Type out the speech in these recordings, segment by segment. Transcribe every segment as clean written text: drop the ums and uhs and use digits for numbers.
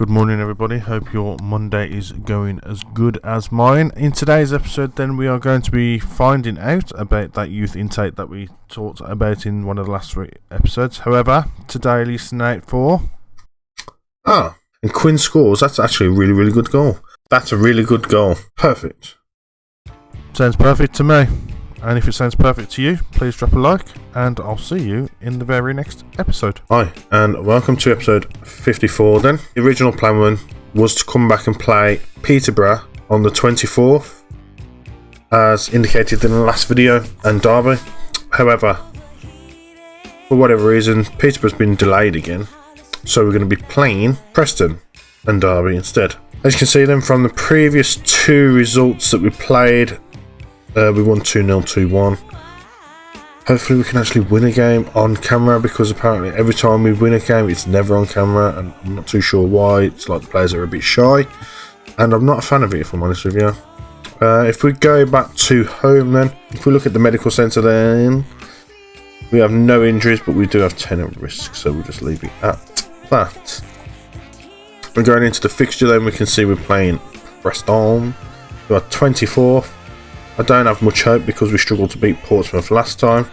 Good morning everybody, hope your Monday is going as good as mine. In today's episode then we are going to be finding out about that youth intake that we talked about in one of the last 3 episodes. However, today listen out for... and Quinn scores. That's actually a really, really good goal. That's a really good goal. Perfect. Sounds perfect to me. And if it sounds perfect to you, please drop a like, and I'll see you in the very next episode. Hi, and welcome to episode 54 then. The original plan was to come back and play Peterborough on the 24th, as indicated in the last video, and Derby. However, for whatever reason, Peterborough's been delayed again, so we're going to be playing Preston and Derby instead. As you can see then from the previous 2 results that we played, we won 2-0, 2-1. Hopefully we can actually win a game on camera, because apparently every time we win a game it's never on camera, and I'm not too sure why. It's like the players are a bit shy, and I'm not a fan of it, if I'm honest with you. If we go back to home then, if we look at the medical centre then, we have no injuries, but we do have 10 at risk, so we'll just leave it at that. We're going into the fixture then, we can see we're playing Preston. We are 24th. I don't have much hope because we struggled to beat Portsmouth last time,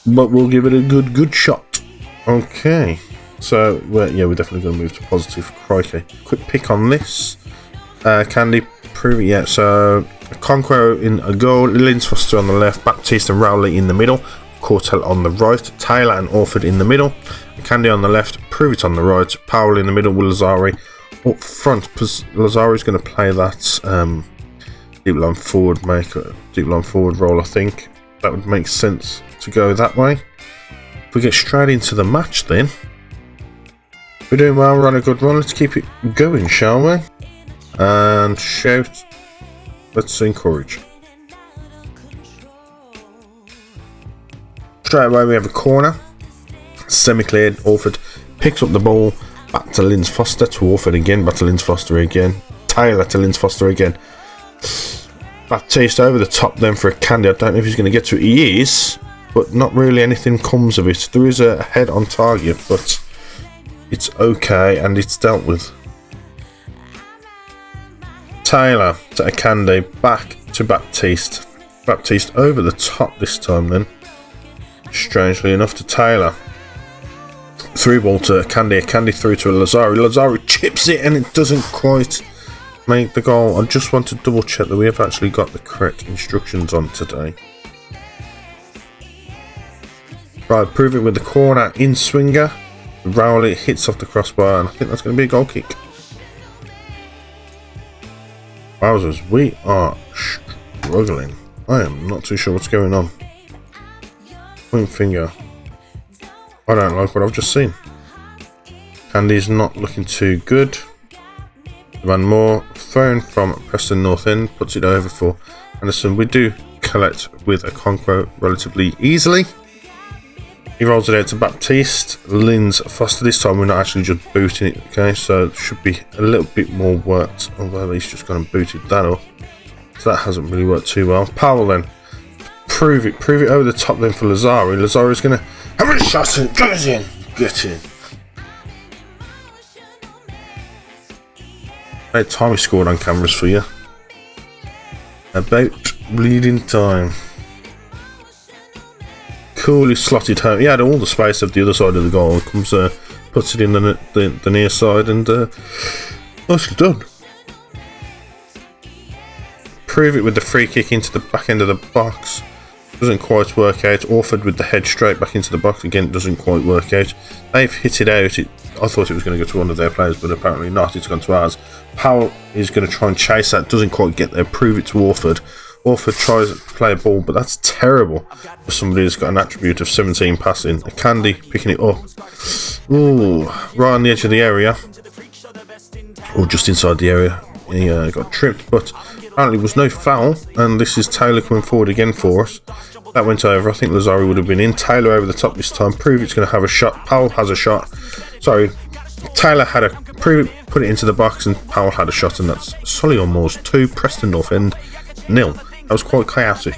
but we'll give it a good shot. Okay, so we're definitely going to move to positive. Crikey. Quick pick on this. Candy, prove it yet. So Conqueror in a goal, Linz Foster on the left, Baptiste and Rowley in the middle, Cortel on the right, Taylor and Orford in the middle, Candy on the left, Prove it on the right, Powell in the middle with Lazari up front. Lazari's going to play that deep line forward, make a deep line forward role. I think that would make sense to go that way. If we get straight into the match then, we're doing well, we're on a good run. Let's keep it going, shall we? And shout, let's encourage. Straight away we have a corner, semi-cleared. Orford picks up the ball, back to Linz Foster, to Orford again, back to Linz Foster again, Taylor to Linz Foster again. Baptiste over the top then for a Candy. I don't know if he's going to get to it. He is, but not really anything comes of it. There is a head on target, but it's okay and it's dealt with. Taylor to a Candy, back to Baptiste. Baptiste over the top this time then. Strangely enough to Taylor. Through ball to a Candy through to a Lazari. Lazari chips it and it doesn't quite make the goal. I just want to double check that we have actually got the correct instructions on today. Right, prove it with the corner in swinger. Rowley hits off the crossbar, and I think that's going to be a goal kick. Wowzers, we are struggling. I am not too sure what's going on. Point finger. I don't like what I've just seen. Candy's not looking too good. Van Moore, thrown from Preston North End, puts it over for Anderson. We do collect with a Conqueror relatively easily. He rolls it out to Baptiste. Linz Foster. This time we're not actually just booting it, okay, so it should be a little bit more worked, although he's just gone and booted that up. So that hasn't really worked too well. Powell then. Prove it over the top then for Lazari. Lazari's going to have a shot and get in. About time we scored on cameras for you. About bleeding time. Coolly slotted home. He had all the space of the other side of the goal. Comes, puts it in the near side, and nicely done. Prove it with the free kick into the back end of the box. Doesn't quite work out. Orford with the head straight back into the box. Again, doesn't quite work out. They've hit it out. I thought it was going to go to one of their players, but apparently not. It's gone to ours. Powell is going to try and chase that. Doesn't quite get there. Prove it to Orford. Orford tries to play a ball, but that's terrible for somebody who's got an attribute of 17 passing. A Candy picking it up. Ooh, right on the edge of the area. Or just inside the area. He got tripped, but apparently was no foul. And this is Taylor coming forward again for us. That went over. I think Lazari would have been in. Taylor over the top this time. Prove it's going to have a shot. Powell has a shot. Sorry, Taylor had a Prove it, put it into the box, and Powell had a shot, and that's Solihull 2, Preston North End 0. That was quite chaotic.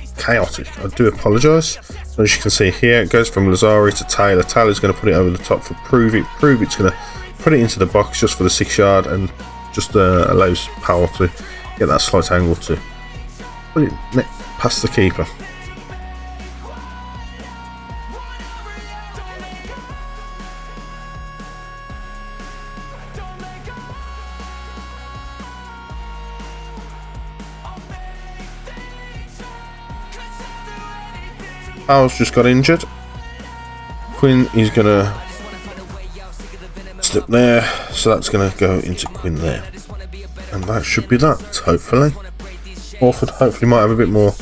I do apologise. As you can see here, it goes from Lazari to Taylor. Taylor's going to put it over the top for Prove it. Prove it's going to put it into the box just for the 6 yard and just allows Powell to get that slight angle to put it past the keeper. Powell's just got injured. Quinn is going to step there, so that's going to go into Quinn there. And that should be that, hopefully. Orford hopefully might have a bit more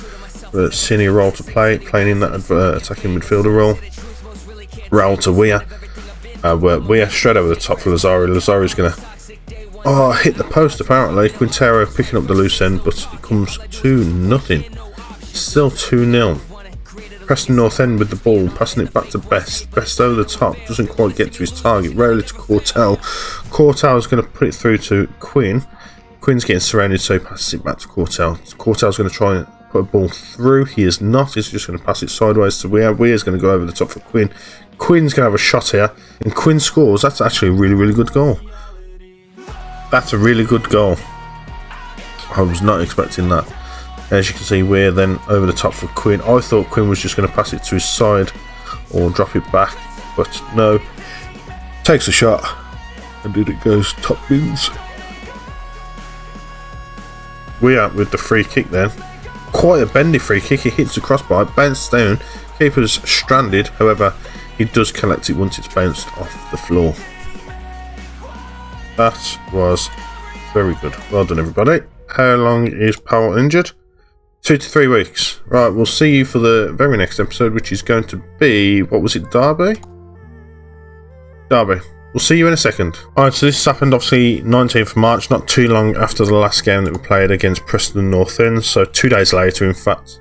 senior role to play, playing in that attacking midfielder role. Raul to Weir. Weir straight over the top for Lazari. Lazari's going to hit the post apparently. Quintero picking up the loose end, but it comes 2-0. Still 2-0. Preston North End with the ball, passing it back to Best. Best over the top, doesn't quite get to his target. Rowley to Courtel. Courtel's going to put it through to Quinn. Quinn's getting surrounded, so he passes it back to Courtel. Courtel's going to try and put a ball through. He is not. He's just going to pass it sideways to Weir. Weir's going to go over the top for Quinn. Quinn's going to have a shot here, and Quinn scores. That's actually a really, really good goal. That's a really good goal. I was not expecting that. As you can see, Weir then over the top for Quinn. I thought Quinn was just going to pass it to his side or drop it back, but no. Takes a shot, and then it goes top bins. Weir with the free kick then. Quite a bendy free kick. It hits the crossbar, bounced down. Keeper's stranded. However, he does collect it once it's bounced off the floor. That was very good. Well done, everybody. How long is Powell injured? 2 to 3 weeks. Right, we'll see you for the very next episode, which is going to be, what was it, Derby? Derby. We'll see you in a second. Alright, so this happened obviously 19th of March, not too long after the last game that we played against Preston North End, so 2 days later in fact.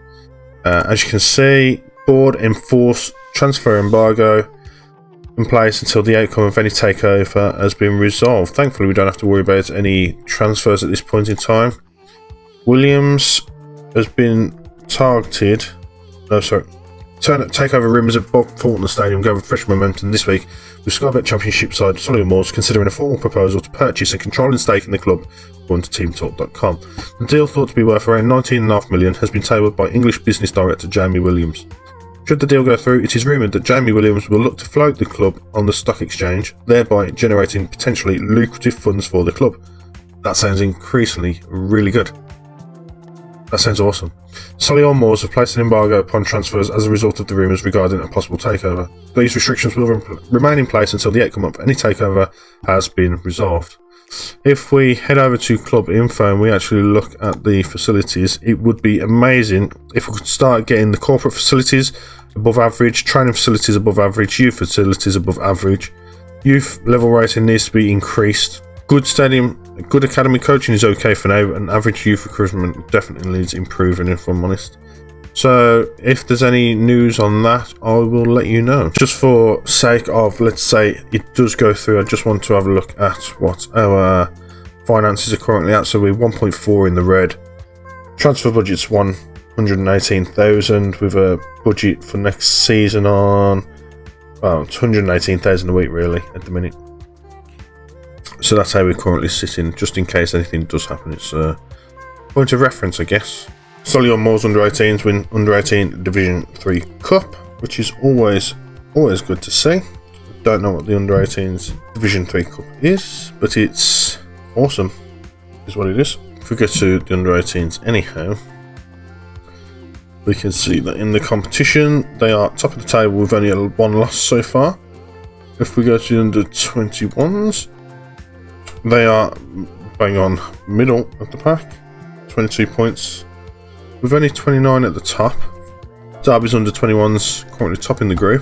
As you can see, board enforced transfer embargo in place until the outcome of any takeover has been resolved. Thankfully we don't have to worry about any transfers at this point in time. Williams has been targeted. Takeover rumours at Bob Fulton Stadium gather fresh momentum this week, with Sky Bet Championship side Solihull considering a formal proposal to purchase a controlling stake in the club, according to TeamTalk.com. The deal, thought to be worth around $19.5 million, has been tabled by English business director Jamie Williams. Should the deal go through, it is rumoured that Jamie Williams will look to float the club on the stock exchange, thereby generating potentially lucrative funds for the club. That sounds increasingly really good. That sounds awesome. Solihull Moors have placed an embargo upon transfers as a result of the rumours regarding a possible takeover. These restrictions will remain in place until the outcome of any takeover has been resolved. If we head over to club info and we actually look at the facilities, it would be amazing if we could start getting the corporate facilities above average, training facilities above average, youth facilities above average. Youth level rating needs to be increased. Good stadium, good academy coaching is okay for now, and average youth recruitment definitely needs improving, if I'm honest. So if there's any news on that, I will let you know. Just for sake of, let's say it does go through, I just want to have a look at what our finances are currently at. So we're 1.4 in the red. Transfer budget's 118,000 with a budget for next season on, well, it's 118,000 a week really at the minute. So that's how we're currently sitting, just in case anything does happen. It's a point of reference, I guess. Solihull Moors under-18s win under-18 Division 3 Cup, which is always good to see. Don't know what the under-18s Division 3 Cup is, but it's awesome, is what it is. If we go to the under-18s anyhow, we can see that in the competition, they are top of the table with only one loss so far. If we go to the under-21s, they are bang on middle of the pack, 22 points, with only 29 at the top. Derby's under 21s currently top in the group,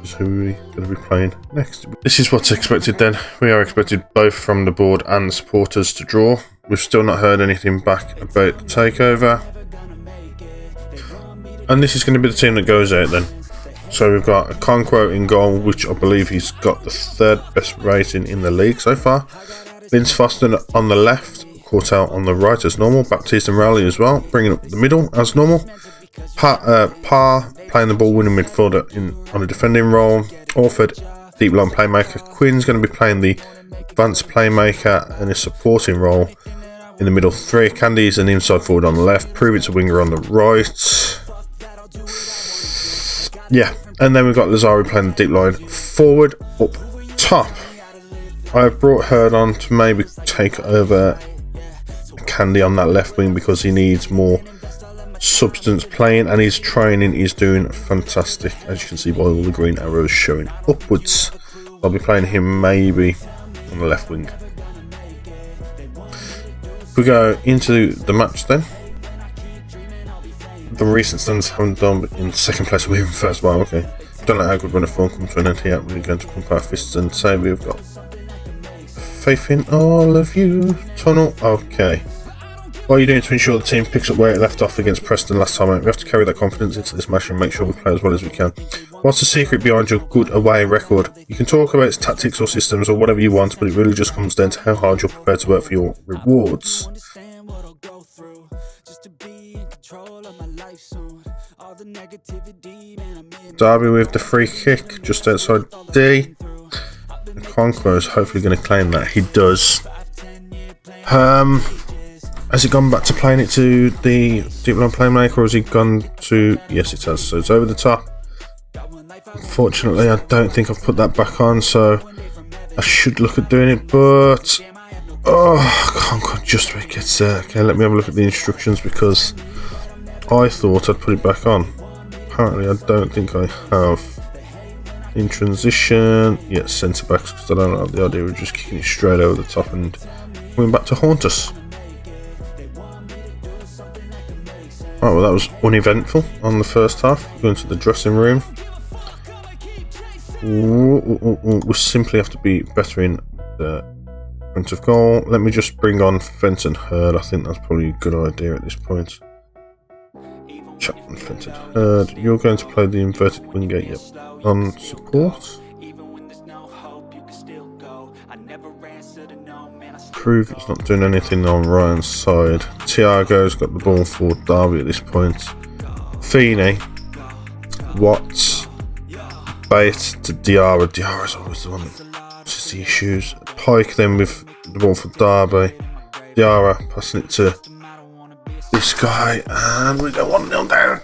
which is who we're going to be playing next. This is what's expected then. We are expected both from the board and the supporters to draw. We've still not heard anything back about the takeover. And this is going to be the team that goes out then. So we've got a Conquo in goal, which I believe he's got the 3rd best rating in the league so far. Vince Foster on the left, Courtel on the right as normal, Baptiste and Rowley as well, bringing up the middle as normal. Parr playing the ball winning midfielder on a defending role. Orford deep line playmaker. Quinn's going to be playing the advanced playmaker in a supporting role in the middle three. Candy's an inside forward on the left. Prove It's a winger on the right. Yeah, and then we've got Lazari playing the deep line forward up top. I've brought Herd on to maybe take over Candy on that left wing because he needs more substance playing, and his training is doing fantastic, as you can see by all the green arrows showing upwards. I'll be playing him maybe on the left wing. If we go into the match then, the recent stands haven't done in second place, we're in first. Well, okay, don't let how good when a phone comes to an end here. We're going to pump our fists and say we've got faith in all of you. Tunnel, okay. What are you doing to ensure the team picks up where it left off against Preston last time out? We have to carry that confidence into this match and make sure we play as well as we can. What's the secret behind your good away record? You can talk about its tactics or systems or whatever you want, but it really just comes down to how hard you're prepared to work for your rewards. Derby with the free kick just outside D. Conqueror's hopefully going to claim that. He does. Has it gone back to playing it to the deep line playmaker, or has it gone to... Yes, it has. So it's over the top. Unfortunately, I don't think I've put that back on, so I should look at doing it, but... Oh, Conqueror just gets there. Okay, let me have a look at the instructions, because I thought I'd put it back on. Apparently, I don't think I have. In transition, yeah, centre backs, because I don't like the idea of just kicking it straight over the top and coming back to haunt us. Right, well, that was uneventful on the first half. Going to the dressing room. We simply have to be better in the front of goal. Let me just bring on Fenton Hurd. I think that's probably a good idea at this point. Chapman, Fenton Hurd. You're going to play the inverted winger, yep. On support. Prove it's not doing anything on Ryan's side. Tiago's got the ball for Derby at this point. Feeney, Watts, Bate to Diarra. Diarra's always the one that has the issues. Pike then with the ball for Derby. Diarra passing it to this guy, and we go 1-0 down.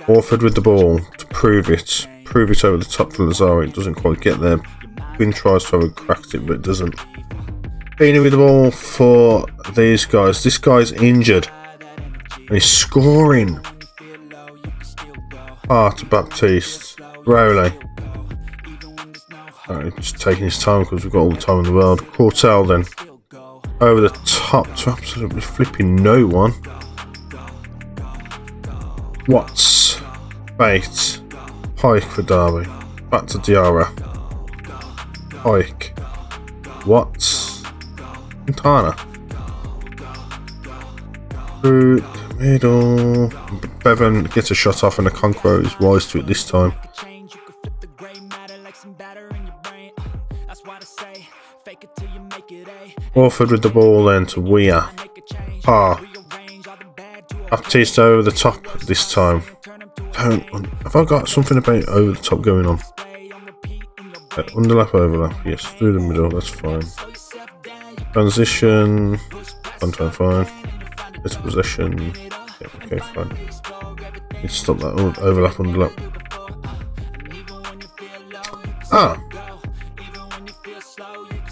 Orford with the ball to Prove It. Prove It over the top for Lazari. It doesn't quite get there. Quinn tries to have a crack at it, but it doesn't. Beanie with the ball for these guys. This guy's injured. And he's scoring. To Baptiste. Rowley. Just taking his time because we've got all the time in the world. Cortell then. Over the top to absolutely flipping no one. Watts, Bate, Pike for Derby, back to Diarra, Pike, Watts, Quintana, through the middle. Bevan gets a shot off, and the Conqueror is wise to it this time. Orford with the ball then to Weir, Baptiste over the top this time. Have I got something about over the top going on? Underlap, overlap. Yes, through the middle. That's fine. Transition. Fine. It's possession. Yeah, okay, fine. Let's stop that. Overlap, underlap.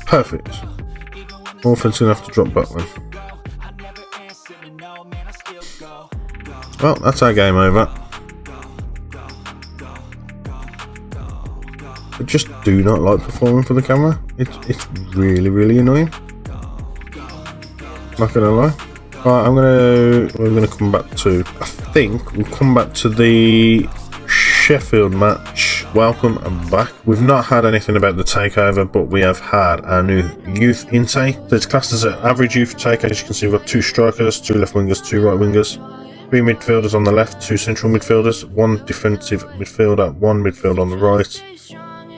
Perfect. Orphan's gonna have to drop back then. Well, that's our game over. I just do not like performing for the camera. It's really annoying. Not gonna lie. Right, we're gonna come back to, I think we'll come back to the Sheffield match. Welcome back. We've not had anything about the takeover, but we have had our new youth intake. So it's classed as an average youth take. As you can see, we've got 2 strikers, 2 left wingers, 2 right wingers, 3 midfielders on the left, 2 central midfielders, 1 defensive midfielder, 1 midfield on the right,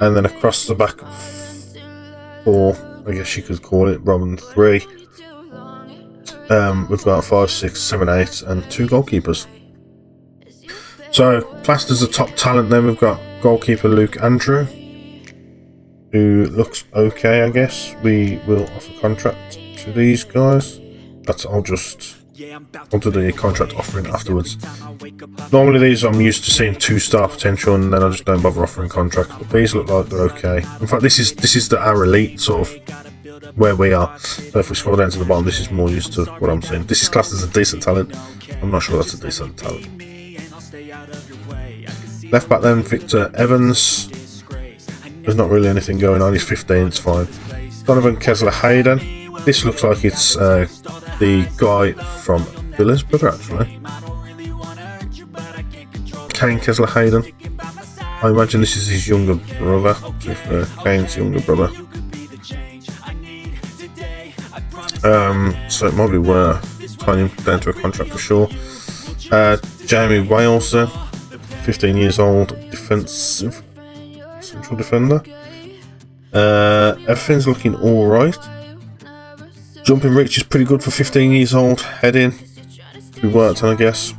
and then across the back 4, I guess you could call it, rather than 3. We've got 5, 6, 7, 8 and 2 goalkeepers. So, classed as a top talent then, we've got goalkeeper Luke Andrew, who looks okay, I guess. We will offer contract to these guys. I'll do the contract offering afterwards. Normally these I'm used to seeing 2-star potential, and then I just don't bother offering contracts, but these look like they're okay. In fact, this is our elite sort of where we are. So if we scroll down to the bottom, this is more used to what I'm saying. This is classed as a decent talent. I'm not sure that's a decent talent. Left back then, Victor Evans. There's not really anything going on. He's 15, it's fine. Donovan Kessler-Hayden. This looks like it's the guy from Villa's brother, actually. Kane Kessler-Hayden. I imagine this is his younger brother. Kane's younger brother. So it might be worth tying him down to a contract for sure. Jamie Wales, 15 years old, defensive central defender. Everything's looking alright. Jumping reach is pretty good for 15 years old. Heading we worked on, I guess.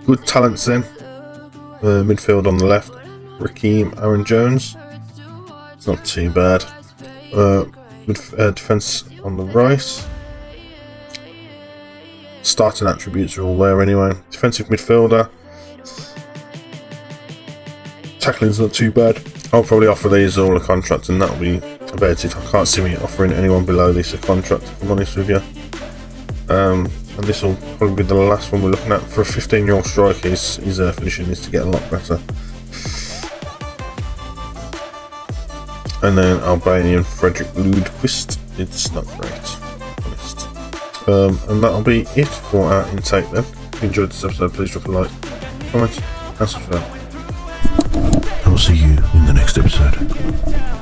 Good talents then. Midfield on the left, Raheem Aaron Jones. It's not too bad. Defense on the right. Starting attributes are all there anyway. Defensive midfielder. Tackling's not too bad. I'll probably offer these all a contract, and that'll be about it. I can't see me offering anyone below this a contract, if I'm honest with you. And this will probably be the last one we're looking at. For a 15-year-old striker, his finishing needs to get a lot better. And then Albanian Frederick Ludquist. It's not great, honest. And that'll be it for our intake then. If you enjoyed this episode, please drop a like, comment, and subscribe. I will see you in the next episode.